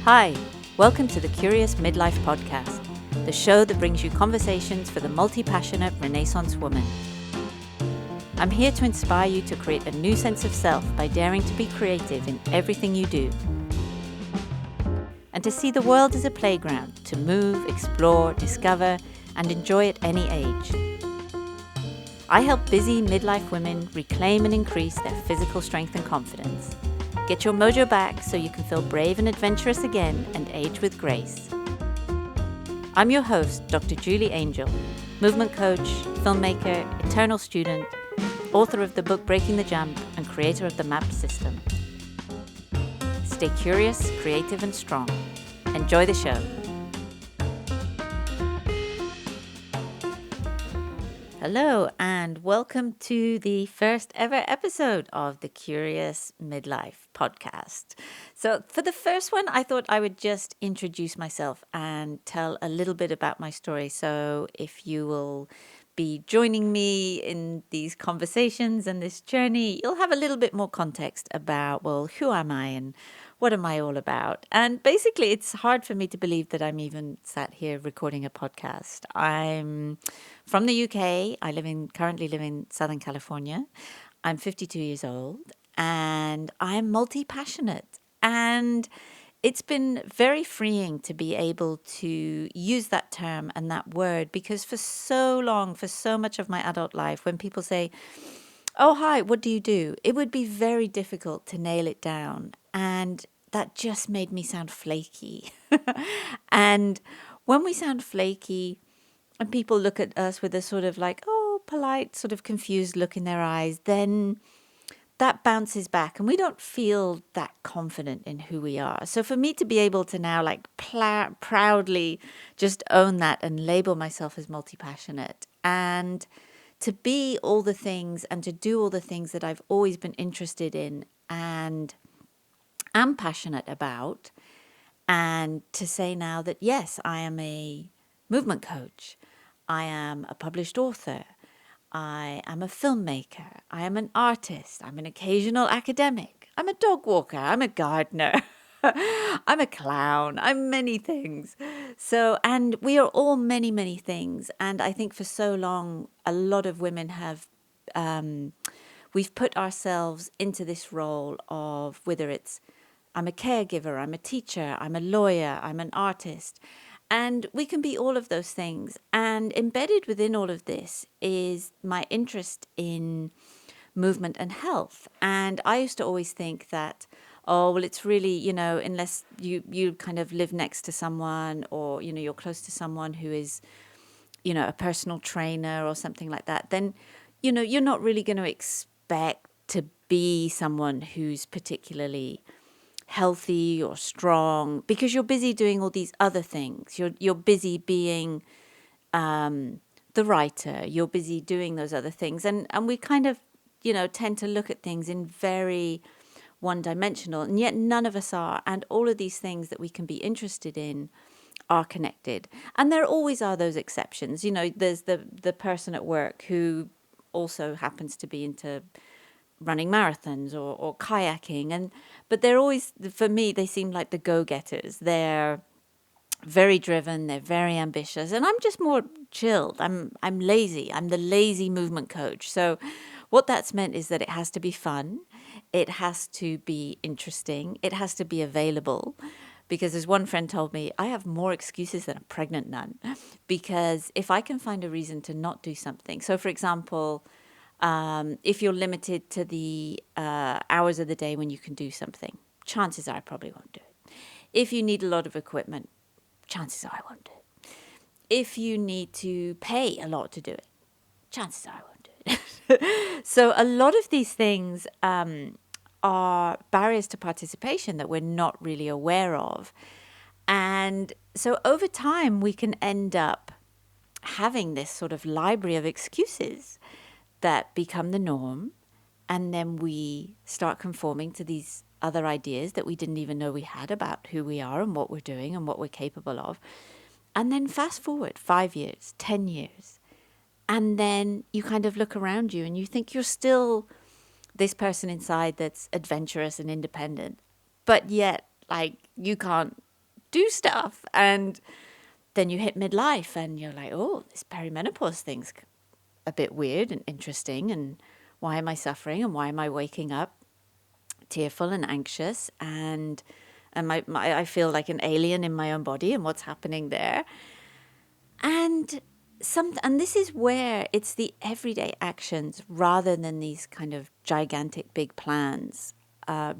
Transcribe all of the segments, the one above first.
Hi, welcome to the Curious Midlife podcast, the show that brings you conversations for the multi-passionate Renaissance woman. I'm here to inspire you to create a new sense of self by daring to be creative in everything you do, and to see the world as a playground to move, explore, discover, and enjoy at any age. I help busy midlife women reclaim and increase their physical strength and confidence. Get your mojo back so you can feel brave and adventurous again and age with grace. I'm your host, Dr. Julie Angel, movement coach, filmmaker, eternal student, author of the book Breaking the Jump, and creator of the MAP system. Stay curious, creative, and strong. Enjoy the show. Hello, and welcome to the first ever episode of the Curious Midlife podcast. So for the first one, I thought I would just introduce myself and tell a little bit about my story. So if you will be joining me in these conversations and this journey, you'll have a little bit more context about, well, who am I and what am I all about? And basically, it's hard for me to believe that I'm even sat here recording a podcast. I'm from the UK. Currently live in Southern California. I'm 52 years old and I'm multi-passionate. And it's been very freeing to be able to use that term and that word, because for so long, for so much of my adult life, when people say, "Oh, hi, what do you do?" it would be very difficult to nail it down. And that just made me sound flaky. And when we sound flaky and people look at us with a sort of like, oh, polite, sort of confused look in their eyes, then that bounces back and we don't feel that confident in who we are. So for me to be able to now like proudly just own that and label myself as multi-passionate and to be all the things and to do all the things that I've always been interested in and am passionate about, and to say now that yes, I am a movement coach, I am a published author, I am a filmmaker, I am an artist, I'm an occasional academic, I'm a dog walker, I'm a gardener, I'm a clown, I'm many things. So, and we are all many, many things. And I think for so long, a lot of women have, we've put ourselves into this role of whether it's I'm a caregiver, I'm a teacher, I'm a lawyer, I'm an artist. And we can be all of those things. And embedded within all of this is my interest in movement and health. And I used to always think that, oh, well, it's really, unless you kind of live next to someone or, you're close to someone who is, a personal trainer or something like that, then, you're not really going to expect to be someone who's particularly healthy or strong, because you're busy doing all these other things. You're busy being the writer. You're busy doing those other things, and we kind of tend to look at things in very one-dimensional, and yet none of us are. And all of these things that we can be interested in are connected, and there always are those exceptions. There's the person at work who also happens to be into running marathons or kayaking, but they're always, for me, they seem like the go-getters. They're very driven, they're very ambitious, and I'm just more chilled. I'm lazy. I'm the lazy movement coach. So what that's meant is that it has to be fun, it has to be interesting, it has to be available. Because as one friend told me, I have more excuses than a pregnant nun, because if I can find a reason to not do something. So for example, if you're limited to the hours of the day when you can do something, chances are I probably won't do it. If you need a lot of equipment, chances are I won't do it. If you need to pay a lot to do it, chances are I won't do it. So a lot of these things are barriers to participation that we're not really aware of. And so over time, we can end up having this sort of library of excuses that become the norm, and then we start conforming to these other ideas that we didn't even know we had about who we are and what we're doing and what we're capable of. And then fast forward 5 years, 10 years, and then you kind of look around you and you think you're still this person inside that's adventurous and independent, but yet like you can't do stuff. And then you hit midlife and you're like, oh, this perimenopause thing's a bit weird and interesting. And why am I suffering? And why am I waking up tearful and anxious? And I feel like an alien in my own body, and what's happening there. And this is where it's the everyday actions rather than these kind of gigantic big plans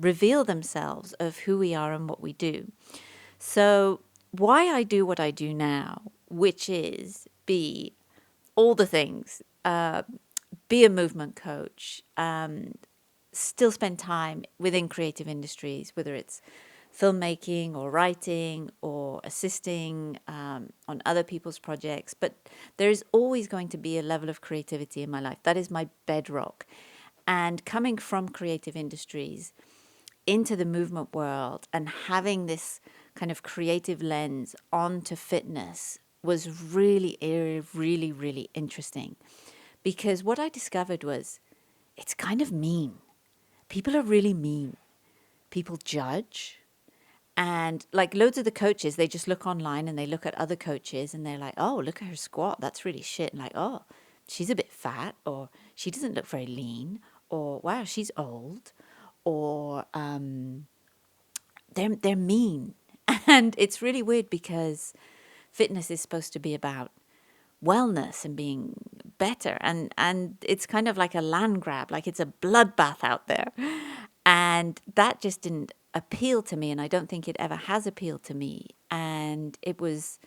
reveal themselves of who we are and what we do. So why I do what I do now, which is be all the things, be a movement coach, still spend time within creative industries, whether it's filmmaking or writing or assisting on other people's projects. But there is always going to be a level of creativity in my life. That is my bedrock. And coming from creative industries into the movement world and having this kind of creative lens onto fitness was really, really, really interesting. Because what I discovered was it's kind of mean. People are really mean. People judge. And like loads of the coaches, they just look online and they look at other coaches and they're like, oh, look at her squat. That's really shit. And like, oh, she's a bit fat, or she doesn't look very lean, or wow, she's old, or they're mean. And it's really weird because fitness is supposed to be about wellness and being better. And it's kind of like a land grab, like it's a bloodbath out there. And that just didn't appeal to me. And I don't think it ever has appealed to me. And it was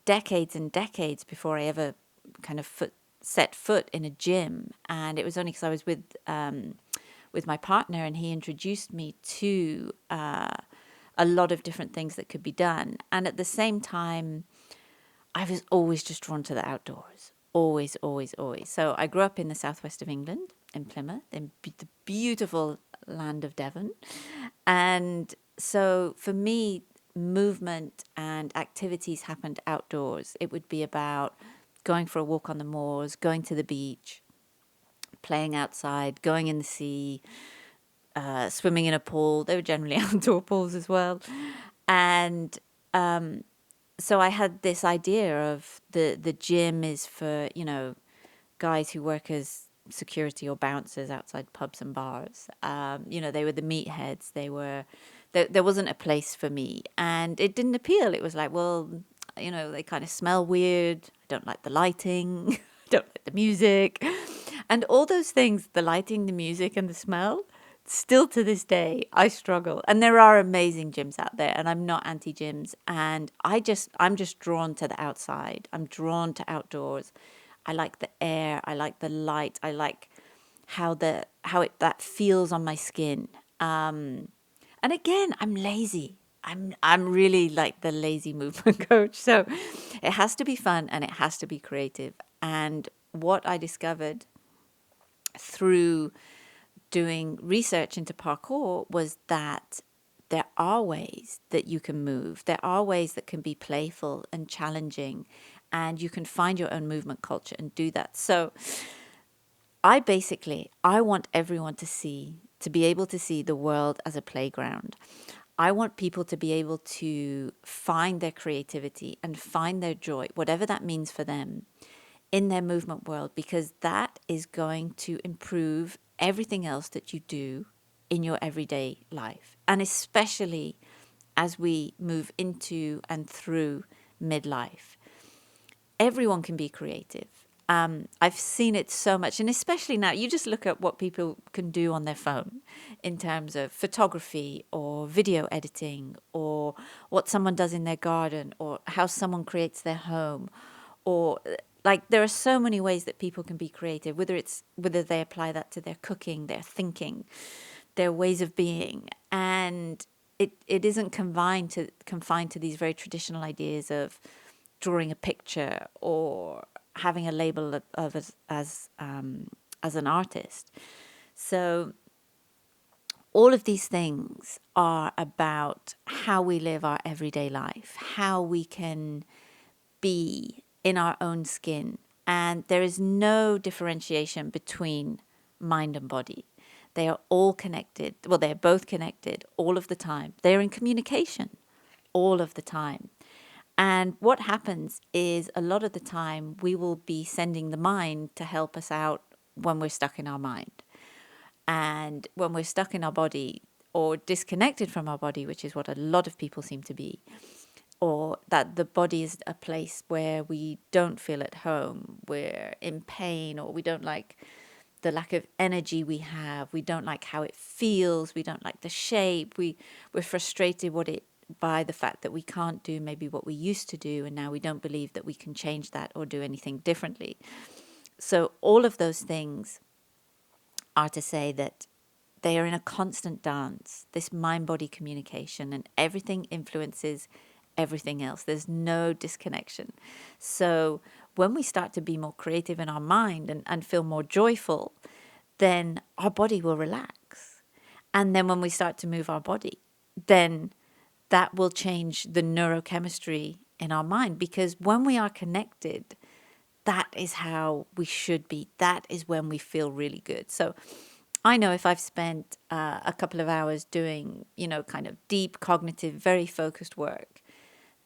decades and decades before I ever kind of set foot in a gym. And it was only because I was with my partner and he introduced me to a lot of different things that could be done. And at the same time, I was always just drawn to the outdoors. Always, always, always. So I grew up in the southwest of England, in Plymouth, in the beautiful land of Devon. And so for me, movement and activities happened outdoors. It would be about going for a walk on the moors, going to the beach, playing outside, going in the sea, swimming in a pool. They were generally outdoor pools as well. And so I had this idea of the gym is for, guys who work as security or bouncers outside pubs and bars. They were the meatheads. There wasn't a place for me, and it didn't appeal. It was like, well, they kind of smell weird. I don't like the lighting. I don't like the music, and all those things. The lighting, the music, and the smell. Still to this day, I struggle. And there are amazing gyms out there, and I'm not anti-gyms. And I'm just drawn to the outside. I'm drawn to outdoors. I like the air. I like the light. I like how that feels on my skin. And again, I'm lazy. I'm really like the lazy movement coach. So it has to be fun and it has to be creative. And what I discovered through doing research into parkour was that there are ways that you can move. There are ways that can be playful and challenging, and you can find your own movement culture and do that. So I want everyone to be able to see the world as a playground. I want people to be able to find their creativity and find their joy, whatever that means for them, in their movement world, because that is going to improve everything else that you do in your everyday life. And especially as we move into and through midlife, everyone can be creative. I've seen it so much, and especially now, you just look at what people can do on their phone in terms of photography or video editing, or what someone does in their garden, or how someone creates their home, or like there are so many ways that people can be creative, whether they apply that to their cooking, their thinking, their ways of being. And it isn't confined to these very traditional ideas of drawing a picture or having a label of as an artist. So all of these things are about how we live our everyday life, how we can be in our own skin. And there is no differentiation between mind and body. They are all connected. Well, they're both connected all of the time. They're in communication all of the time. And what happens is a lot of the time we will be sending the mind to help us out when we're stuck in our mind. And when we're stuck in our body or disconnected from our body, which is what a lot of people seem to be, or that the body is a place where we don't feel at home, we're in pain, or we don't like the lack of energy we have, we don't like how it feels, we don't like the shape, we're frustrated by the fact that we can't do maybe what we used to do, and now we don't believe that we can change that or do anything differently. So all of those things are to say that they are in a constant dance, this mind-body communication, and everything influences everything else. There's no disconnection. So when we start to be more creative in our mind and feel more joyful, then our body will relax. And then when we start to move our body, then that will change the neurochemistry in our mind, because when we are connected, that is how we should be. That is when we feel really good. So I know if I've spent a couple of hours doing, kind of deep cognitive, very focused work,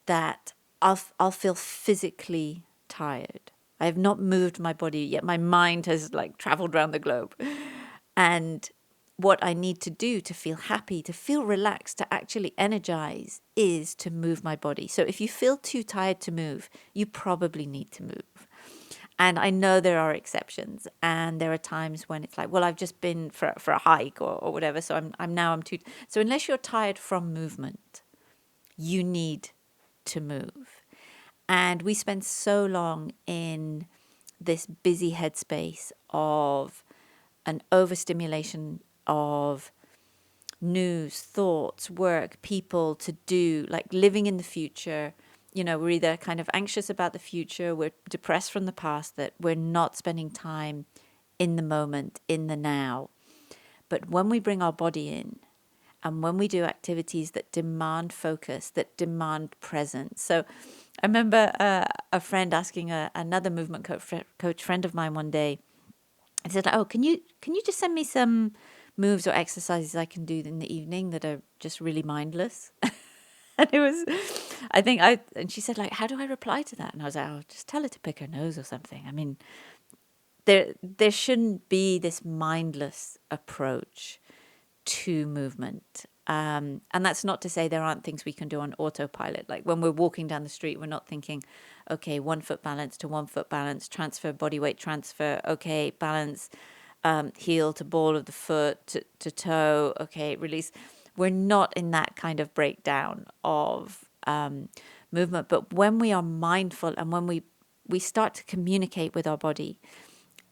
that I'll feel physically tired. I have not moved my body yet. My mind has like traveled around the globe. And what I need to do to feel happy, to feel relaxed, to actually energize is to move my body. So if you feel too tired to move, you probably need to move. And I know there are exceptions, and there are times when it's like, well, I've just been for a hike or whatever, so I'm too. So unless you're tired from movement, you need to move. And we spend so long in this busy headspace of an overstimulation of news, thoughts, work, people to do, like living in the future. We're either kind of anxious about the future, we're depressed from the past, that we're not spending time in the moment, in the now. But when we bring our body in, and when we do activities that demand focus, that demand presence. So I remember a friend asking another movement coach friend of mine one day, and said, "Oh, can you just send me some moves or exercises I can do in the evening that are just really mindless?" And it was, and she said, like, "How do I reply to that?" And I was like, "Oh, just tell her to pick her nose or something." I mean, there shouldn't be this mindless approach to movement. And that's not to say there aren't things we can do on autopilot. Like when we're walking down the street, we're not thinking, okay, 1 foot balance to 1 foot balance, transfer, body weight transfer, okay, balance, heel to ball of the foot to toe, okay, release. We're not in that kind of breakdown of movement. But when we are mindful and when we start to communicate with our body,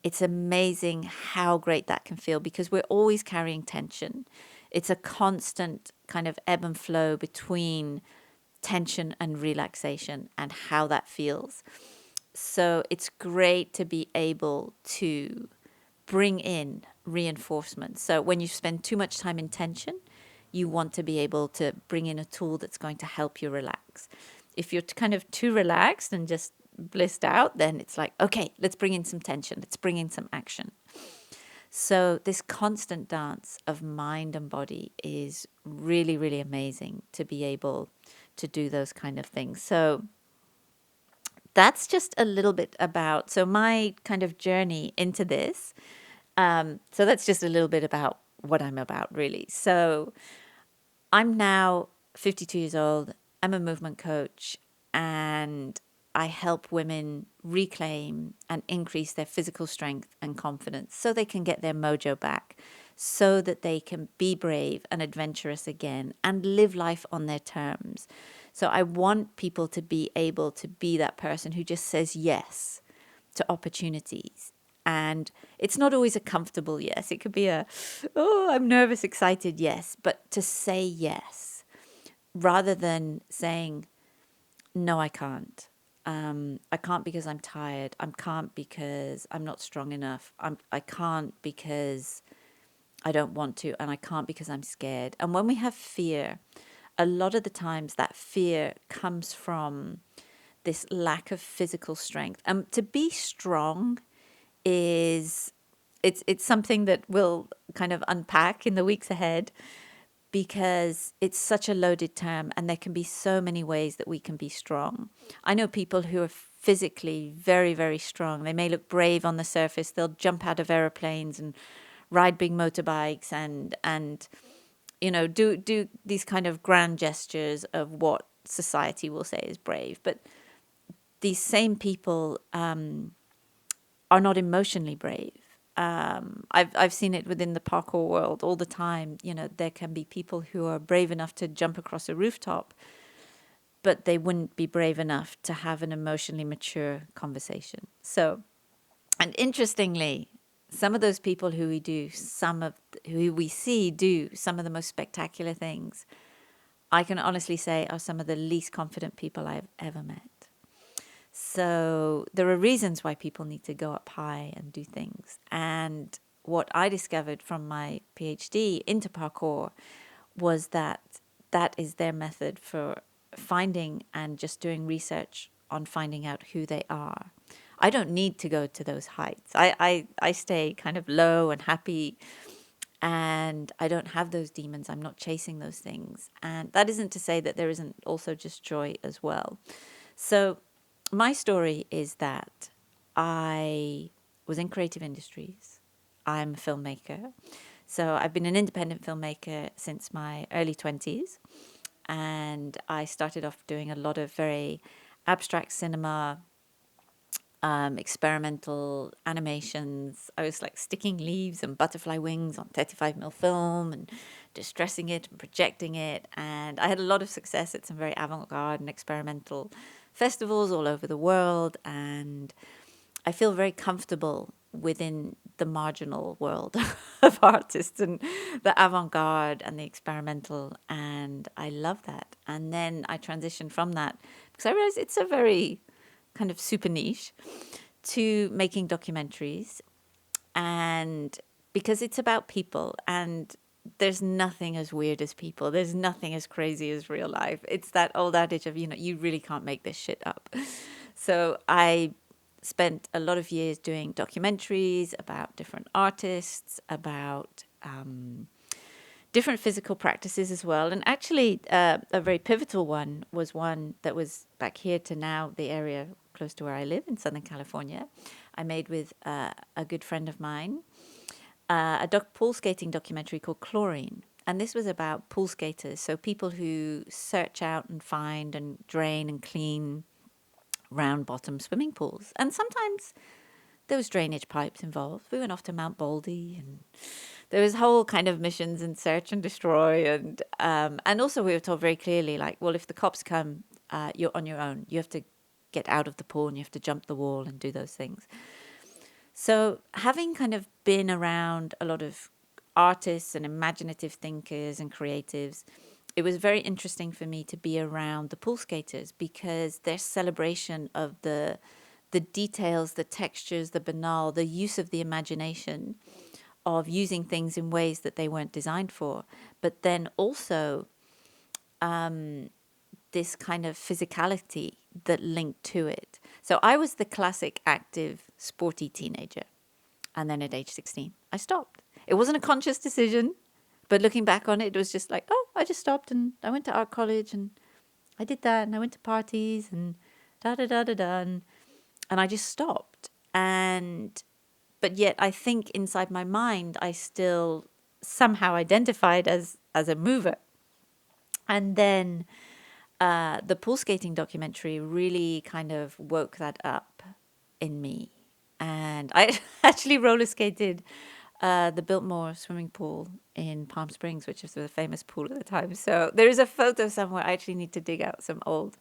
it's amazing how great that can feel, because we're always carrying tension. It's a constant kind of ebb and flow between tension and relaxation and how that feels. So it's great to be able to bring in reinforcement. So when you spend too much time in tension, you want to be able to bring in a tool that's going to help you relax. If you're kind of too relaxed and just blissed out, then it's like, okay, let's bring in some tension, let's bring in some action. So this constant dance of mind and body is really, really amazing to be able to do those kind of things. So that's just a little bit about, so my kind of journey into this. So that's just a little bit about what I'm about, really. So I'm now 52 years old. I'm a movement coach, and I help women reclaim and increase their physical strength and confidence so they can get their mojo back, so that they can be brave and adventurous again and live life on their terms. So I want people to be able to be that person who just says yes to opportunities. And it's not always a comfortable yes. It could be oh, I'm nervous, excited yes. But to say yes, rather than saying, no, I can't. I can't because I'm tired. I can't because I'm not strong enough. I can't because I don't want to. And I can't because I'm scared. And when we have fear, a lot of the times that fear comes from this lack of physical strength. To be strong is, it's something that we'll kind of unpack in the weeks ahead. because it's such a loaded term and there can be so many ways that we can be strong. I know people who are physically very, very strong. They may look brave on the surface. They'll jump out of aeroplanes and ride big motorbikes and do these kind of grand gestures of what society will say is brave. But these same people are not emotionally brave. I've seen it within the parkour world all the time. There can be people who are brave enough to jump across a rooftop, but they wouldn't be brave enough to have an emotionally mature conversation. So, and interestingly, some of those people who we see do some of the most spectacular things, I can honestly say are some of the least confident people I've ever met. So there are reasons why people need to go up high and do things. And what I discovered from my PhD into parkour was that is their method for finding and just doing research on finding out who they are. I don't need to go to those heights. I stay kind of low and happy, and I don't have those demons. I'm not chasing those things. And that isn't to say that there isn't also just joy as well. So my story is that I was in creative industries. I'm a filmmaker. So I've been an independent filmmaker since my early 20s. And I started off doing a lot of very abstract cinema, experimental animations. I was like sticking leaves and butterfly wings on 35mm film and distressing it and projecting it. And I had a lot of success at some very avant-garde and experimental festivals all over the world. And I feel very comfortable within the marginal world of artists and the avant-garde and the experimental. And I love that. And then I transitioned from that because I realized it's a very kind of super niche to making documentaries. And because it's about people, and there's nothing as weird as people. There's nothing as crazy as real life. It's that old adage of, you really can't make this shit up. So I spent a lot of years doing documentaries about different artists, about different physical practices as well. And actually, a very pivotal one was one that was back here to now the area close to where I live in Southern California. I made with a good friend of mine a pool skating documentary called Chlorine. And this was about pool skaters, so people who search out and find and drain and clean round bottom swimming pools. And sometimes there was drainage pipes involved. We went off to Mount Baldy, and there was whole kind of missions and search and destroy. And also we were told very clearly, like, well, if the cops come, you're on your own. You have to get out of the pool and you have to jump the wall and do those things. So having kind of been around a lot of artists and imaginative thinkers and creatives, it was very interesting for me to be around the pool skaters because their celebration of the details, the textures, the banal, the use of the imagination of using things in ways that they weren't designed for, but then also this kind of physicality that linked to it. So I was the classic active, sporty teenager. And then at age 16, I stopped. It wasn't a conscious decision, but looking back on it, it was just like, oh, I just stopped and I went to art college and I did that and I went to parties and da-da-da-da-da. And I just stopped. But yet I think inside my mind, I still somehow identified as a mover. And then the pool skating documentary really kind of woke that up in me. And I actually roller skated the Biltmore swimming pool in Palm Springs, which was the famous pool at the time. So there is a photo somewhere. I actually need to dig out some old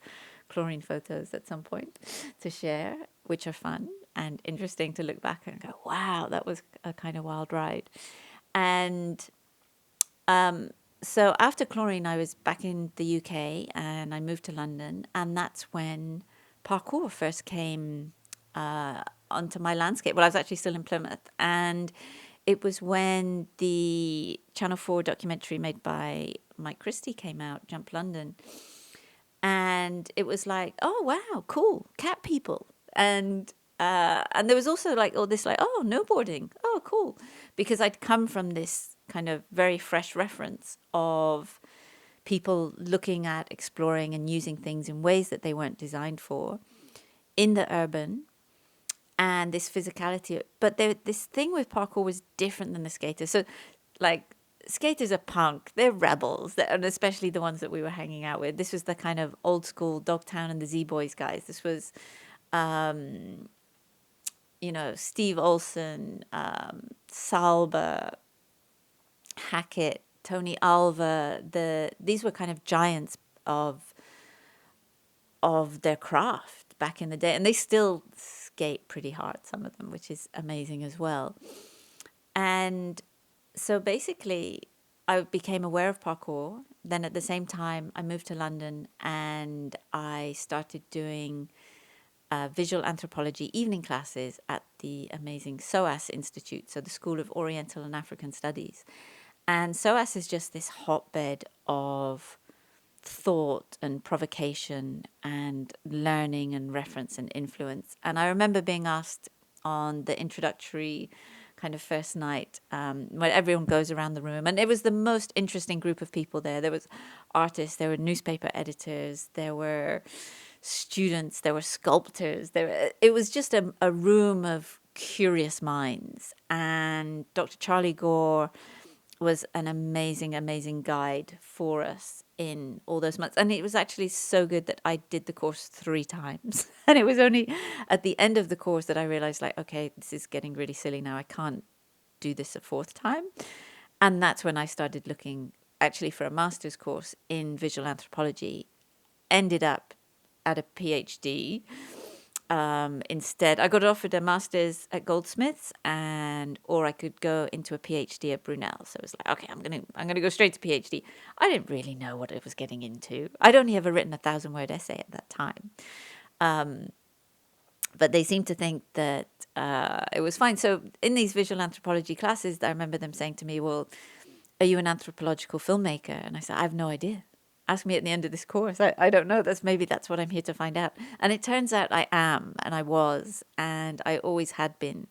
chlorine photos at some point to share, which are fun and interesting to look back and go, wow, that was a kind of wild ride. And so after chlorine, I was back in the UK and I moved to London. And that's when parkour first came onto my landscape. Well, I was actually still in Plymouth. And it was when the Channel 4 documentary made by Mike Christie came out, Jump London. And it was like, oh, wow, cool, cat people. And there was also like all this like, oh, no boarding. Oh, cool. Because I'd come from this kind of very fresh reference of people looking at exploring and using things in ways that they weren't designed for in the urban, and this physicality. But this thing with parkour was different than the skaters. So, like, skaters are punk, they're rebels, and especially the ones that we were hanging out with. This was the kind of old school Dogtown and the Z Boys guys. This was, Steve Olson, Salba, Hackett, Tony Alva. These were kind of giants of their craft back in the day, and they still skate pretty hard, some of them, which is amazing as well. And so basically, I became aware of parkour. Then at the same time, I moved to London and I started doing visual anthropology evening classes at the amazing SOAS Institute, so the School of Oriental and African Studies. And SOAS is just this hotbed of thought and provocation and learning and reference and influence. And I remember being asked on the introductory kind of first night, when everyone goes around the room, and it was the most interesting group of people there. There was artists, there were newspaper editors, there were students, there were sculptors, it was just a room of curious minds. And Dr. Charlie Gore was an amazing, amazing guide for us in all those months. And it was actually so good that I did the course 3 times. And it was only at the end of the course that I realized, like, okay, this is getting really silly now. I can't do this a 4th time. And that's when I started looking actually for a master's course in visual anthropology. Ended up at a PhD. Instead, I got offered a master's at Goldsmiths, or I could go into a PhD at Brunel. So it was like, okay, I'm gonna go straight to PhD. I didn't really know what I was getting into. I'd only ever written a 1,000-word essay at that time, but they seemed to think that it was fine. So in these visual anthropology classes, I remember them saying to me, "Well, are you an anthropological filmmaker?" And I said, "I have no idea. Ask me at the end of this course. I don't know. That's what I'm here to find out." And it turns out I am, and I was, and I always had been.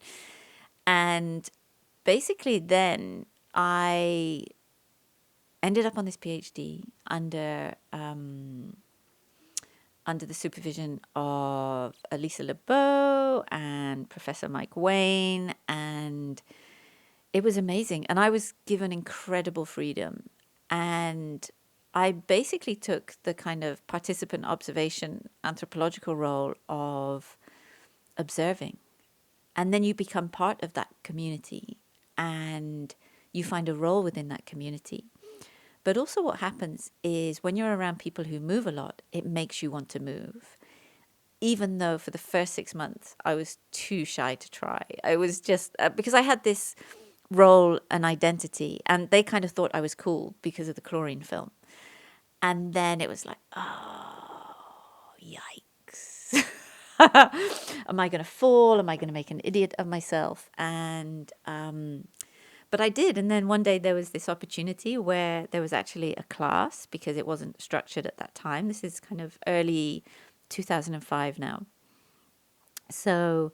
And basically then I ended up on this PhD under the supervision of Elisa LeBeau and Professor Mike Wayne, and it was amazing. And I was given incredible freedom, and I basically took the kind of participant observation anthropological role of observing. And then you become part of that community and you find a role within that community. But also what happens is when you're around people who move a lot, it makes you want to move. Even though for the first 6 months, I was too shy to try. I was just, because I had this role and identity, and they kind of thought I was cool because of the chlorine film. And then it was like, oh, yikes. Am I going to fall? Am I going to make an idiot of myself? And, but I did. And then one day there was this opportunity where there was actually a class, because it wasn't structured at that time. This is kind of early 2005 now. So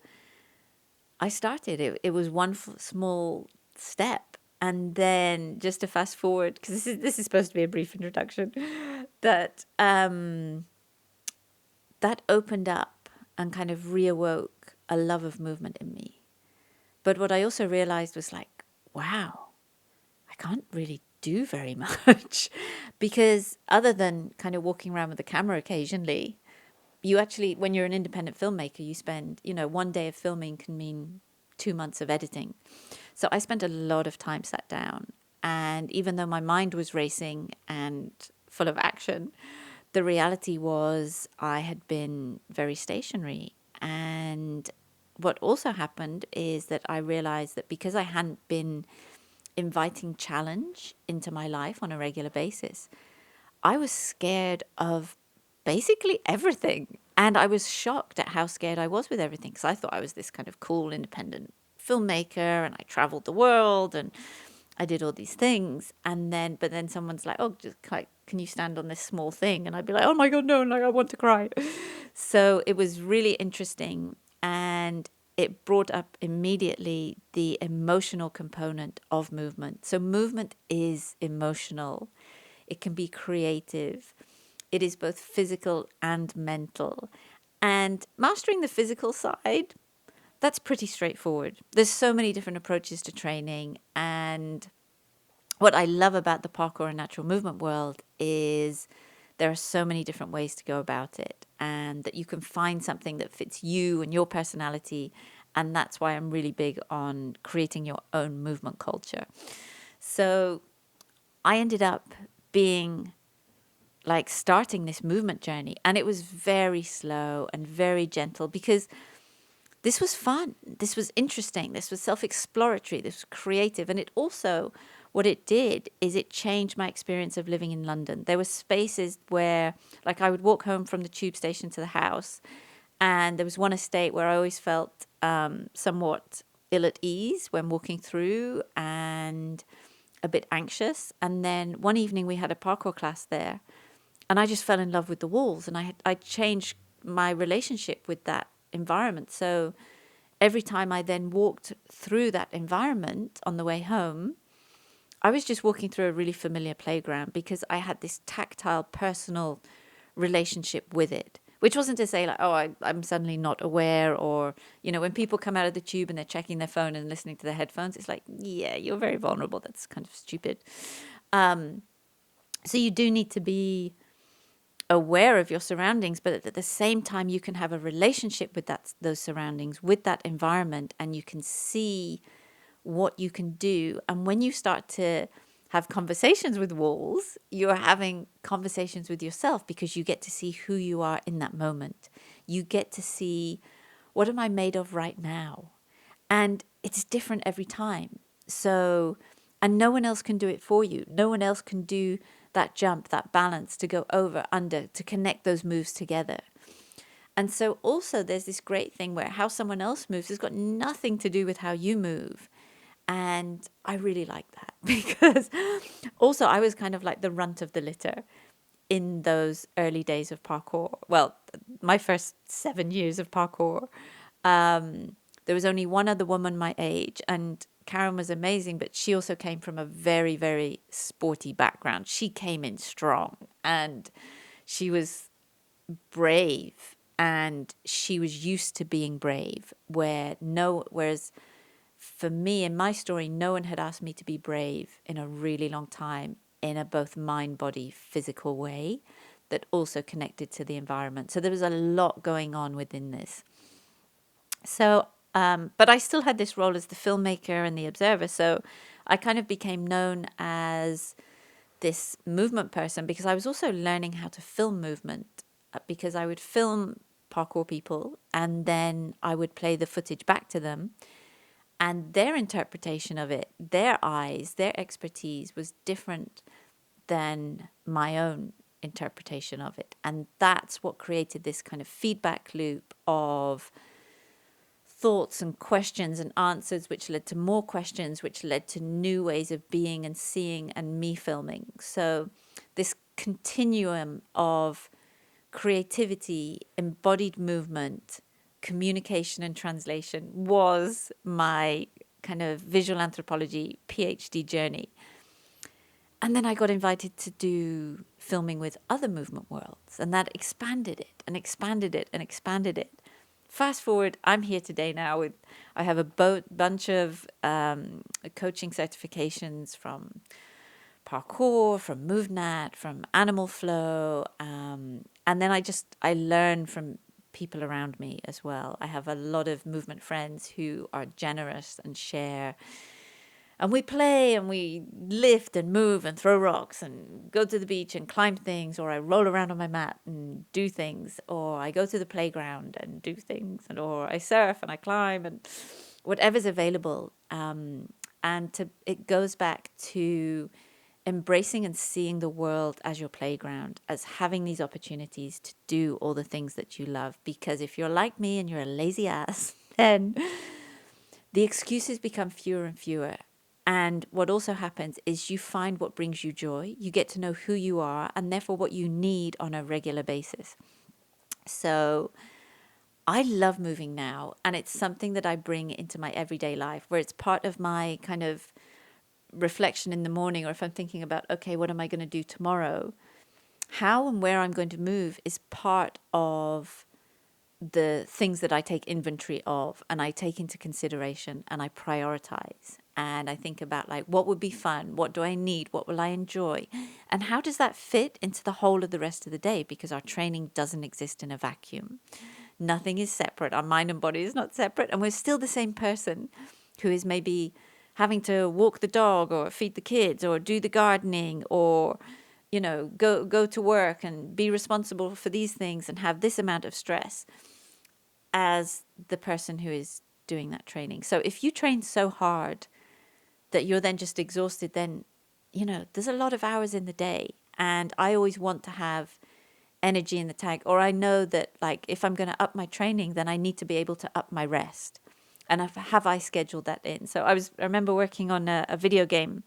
I started. It was one small step. And then just to fast forward, because this is supposed to be a brief introduction, that that opened up and kind of reawoke a love of movement in me. But what I also realized was like, wow, I can't really do very much because other than kind of walking around with the camera occasionally, you actually, when you're an independent filmmaker, you spend, one day of filming can mean 2 months of editing. So I spent a lot of time sat down, and even though my mind was racing and full of action, the reality was I had been very stationary. And what also happened is that I realized that because I hadn't been inviting challenge into my life on a regular basis, I was scared of basically everything. And I was shocked at how scared I was with everything, because I thought I was this kind of cool, independent filmmaker, and I traveled the world and I did all these things. But then someone's like, "Oh, just can you stand on this small thing?" And I'd be like, "Oh my God, no, like I want to cry." So it was really interesting. And it brought up immediately the emotional component of movement. So movement is emotional. It can be creative. It is both physical and mental. And mastering the physical side, that's pretty straightforward. There's so many different approaches to training. And what I love about the parkour and natural movement world is there are so many different ways to go about it, and that you can find something that fits you and your personality. And that's why I'm really big on creating your own movement culture. So I ended up being like starting this movement journey, and it was very slow and very gentle because this was fun. This was interesting. This was self-exploratory. This was creative. And it also, what it did is it changed my experience of living in London. There were spaces where, like, I would walk home from the tube station to the house, and there was one estate where I always felt somewhat ill at ease when walking through and a bit anxious. And then one evening we had a parkour class there, and I just fell in love with the walls, and I changed my relationship with that environment. So every time I then walked through that environment on the way home, I was just walking through a really familiar playground because I had this tactile, personal relationship with it. Which wasn't to say like, oh, I'm suddenly not aware, or, when people come out of the tube and they're checking their phone and listening to their headphones, it's like, yeah, you're very vulnerable. That's kind of stupid. So you do need to be aware of your surroundings, but at the same time, you can have a relationship with those surroundings, with that environment, and you can see what you can do. And when you start to have conversations with walls, you're having conversations with yourself because you get to see who you are in that moment. You get to see, what am I made of right now? And it's different every time. So, and no one else can do it for you. No one else can do that jump, that balance, to go over, under, to connect those moves together. And so also there's this great thing where how someone else moves has got nothing to do with how you move. And I really like that because also I was kind of like the runt of the litter in those early days of parkour. Well, my first 7 years of parkour. There was only one other woman my age, and Karen was amazing, but she also came from a very, very sporty background. She came in strong, and she was brave, and she was used to being brave, whereas for me, in my story, no one had asked me to be brave in a really long time, in a both mind, body, physical way that also connected to the environment. So there was a lot going on within this. So, but I still had this role as the filmmaker and the observer. So I kind of became known as this movement person because I was also learning how to film movement, because I would film parkour people and then I would play the footage back to them. And their interpretation of it, their eyes, their expertise was different than my own interpretation of it. And that's what created this kind of feedback loop of thoughts and questions and answers, which led to more questions, which led to new ways of being and seeing, and me filming. So this continuum of creativity, embodied movement, communication and translation was my kind of visual anthropology PhD journey. And then I got invited to do filming with other movement worlds, and that expanded it and expanded it and expanded it. Fast forward, I'm here today now with, I have a bunch of coaching certifications from parkour, from MoveNat, from Animal Flow, and then I learn from people around me as well. I have a lot of movement friends who are generous and share, and we play and we lift and move and throw rocks and go to the beach and climb things, or I roll around on my mat and do things, or I go to the playground and do things, or I surf and I climb, and whatever's available. It goes back to embracing and seeing the world as your playground, as having these opportunities to do all the things that you love. Because if you're like me and you're a lazy ass, then the excuses become fewer and fewer. And what also happens is you find what brings you joy. You get to know who you are, and therefore what you need on a regular basis. So I love moving now, and it's something that I bring into my everyday life, where it's part of my kind of reflection in the morning, or if I'm thinking about, okay, what am I going to do tomorrow? How and where I'm going to move is part of the things that I take inventory of, and I take into consideration, and I prioritize. And I think about, like, what would be fun? What do I need? What will I enjoy? And how does that fit into the whole of the rest of the day? Because our training doesn't exist in a vacuum. Nothing is separate. Our mind and body is not separate. And we're still the same person who is maybe having to walk the dog or feed the kids or do the gardening or, go to work and be responsible for these things and have this amount of stress as the person who is doing that training. So if you train so hard that you're then just exhausted, then, there's a lot of hours in the day. And I always want to have energy in the tank, or I know that, like, if I'm going to up my training, then I need to be able to up my rest. And have I scheduled that in? So I remember working on a video game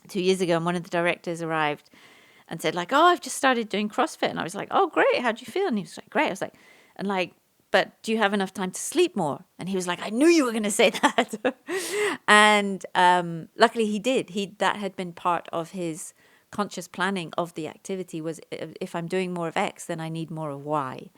2 years ago, and one of the directors arrived and said, like, oh, I've just started doing CrossFit. And I was like, oh, great. How'd you feel? And he was like, great. I was like, and like, but do you have enough time to sleep more? And he was like, I knew you were going to say that. And luckily he did. That had been part of his conscious planning of the activity, was if I'm doing more of X, then I need more of Y.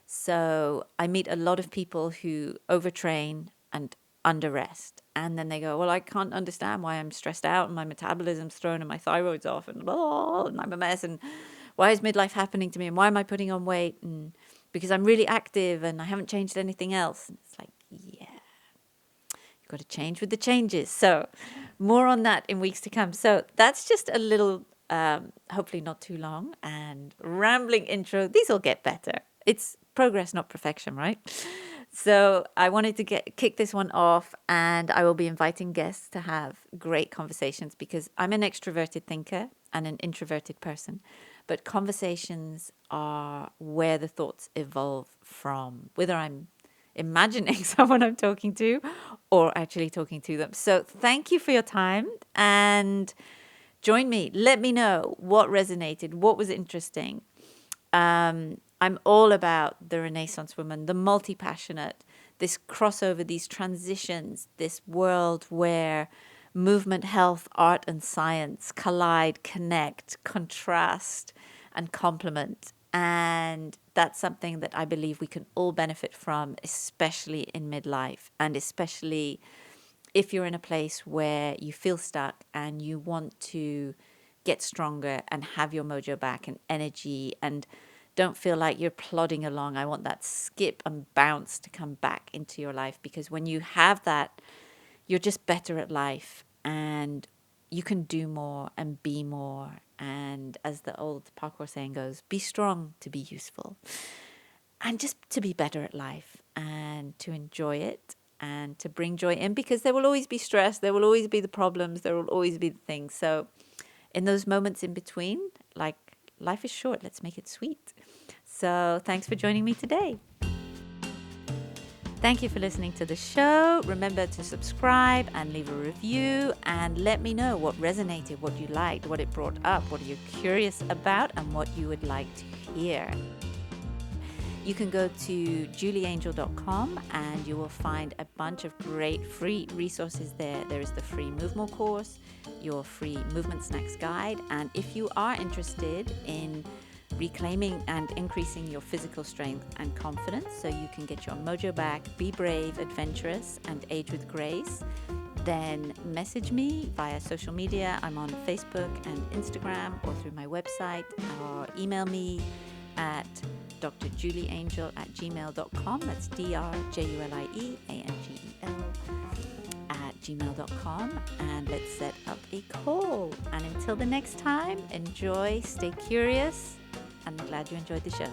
So I meet a lot of people who overtrain and under-rest. And then they go, well, I can't understand why I'm stressed out and my metabolism's thrown and my thyroid's off and blah, and I'm a mess. And why is midlife happening to me? And why am I putting on weight? And because I'm really active and I haven't changed anything else. And it's like, yeah, you've got to change with the changes. So more on that in weeks to come. So that's just a little, hopefully not too long and rambling intro. These will get better. It's progress, not perfection, right? So I wanted to kick this one off, and I will be inviting guests to have great conversations, because I'm an extroverted thinker and an introverted person. But conversations are where the thoughts evolve from, whether I'm imagining someone I'm talking to or actually talking to them. So thank you for your time, and join me. Let me know what resonated, what was interesting. I'm all about the Renaissance woman, the multi-passionate, this crossover, these transitions, this world where movement, health, art, and science collide, connect, contrast, and complement. And that's something that I believe we can all benefit from, especially in midlife, and especially if you're in a place where you feel stuck and you want to get stronger and have your mojo back and energy, and don't feel like you're plodding along. I want that skip and bounce to come back into your life, because when you have that, you're just better at life and you can do more and be more. And as the old parkour saying goes, be strong to be useful, and just to be better at life and to enjoy it and to bring joy in, because there will always be stress. There will always be the problems. There will always be the things. So in those moments in between, like, life is short. Let's make it sweet. So thanks for joining me today. Thank you for listening to the show. Remember to subscribe and leave a review, and let me know what resonated, what you liked, what it brought up, what you're curious about, and what you would like to hear. You can go to julieangel.com and you will find a bunch of great free resources there. There is the free Move More course, your free Movement Snacks guide, and if you are interested in reclaiming and increasing your physical strength and confidence so you can get your mojo back, be brave, adventurous, and age with grace, then message me via social media. I'm on Facebook and Instagram, or through my website, or email me at drjulieangel@gmail.com. That's drjulieangel@gmail.com, and let's set up a call. And until the next time, enjoy, stay curious, and I'm glad you enjoyed the show.